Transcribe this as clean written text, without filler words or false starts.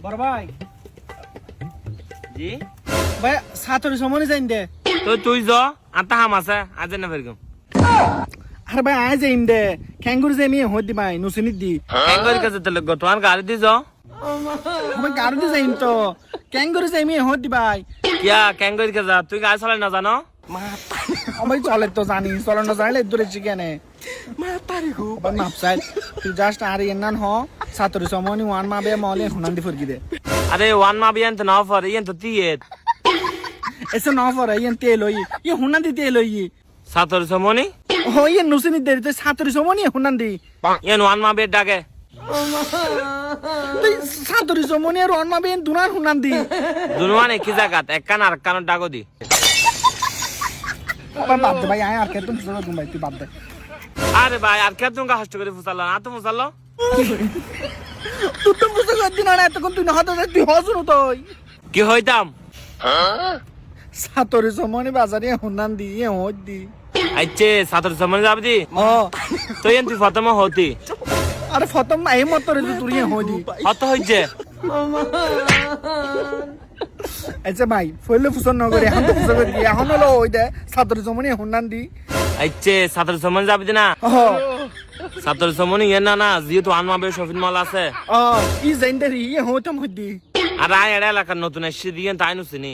বড় ভাই জি ভাই সাতরি সময় যাইন দে তো তুই য আতা হাম আছে আজ না ফেরগম আরে ভাই আয় যাইন দে ক্যাঙ্গুর যে আমি হই দি ভাই নুসিনি দি ক্যাঙ্গরি কাছে তেলে গো তোমার গাড়ি দি য আমি গাড়ি দি যাইন তো ক্যাঙ্গুর যে আমি হই দি ভাই কিয়া ক্যাঙ্গরি কাছে তুই গাড়ি চালাই না জানো আমি চলে তো জানি চলে না জানলে দূরে চিকেনে বান মাপসাই তুই জাস্ট আর এনান হ সাতরি সময় নি ওয়ান মাবে মলে হুনান দি ফরকি দে আরে ওয়ান মা বিয়ান তো না ফর ইয়ান তো তিয়েত এসে না ফরে ইয়ান তেল হই ইয়ে হুনান দি তেল হই সাতর সমনি ও ইয়ে নুসিনি দে তো সাতরি সময় নি হুনান দি ইয়ান ওয়ান মা বিয়ের ডাকে তুই সাতরি সময় নি আর ওয়ান মাবে দুনার হুনান দি দুনুয়ানে কি জায়গাত এক কান আর কান ডাকো দি আবার বাদ দে ভাই আয় আর কে তুমি বুঝো ভাই তুই বাদ দে আরে ভাই আর কে তুমি হাসতে করে ফুসালো না তো ফুসালো তুই তো বুঝো দিন না এতক্ষণ তুই না হতো তুই হসুন তুই কি হইতাম সাতরি সময় নি বাজারে হুনান দি এ হই দি আইছে সাতর সমনি যাবি দি ও তো ইয়ান তুই ফতমা হতি আরে ফতম এই মতরে তুই এ হই দি হত হইছে আচ্ছা ভাই ফলে ফুসন নগরে এখন তো ফুসন করি এখন হলো ওই দে সাতরি সময় নি হুনান দি আইছে সাতর সমনি যাবি দি না ও সাতর সমনি ইয়ান না না যেহেতু আনমাবে শপিং মল আছে ও ই জাইন দে ই হইতাম হই দি আর আয় এলাকার নতুন এসে দিয়ে তাই নুসিনি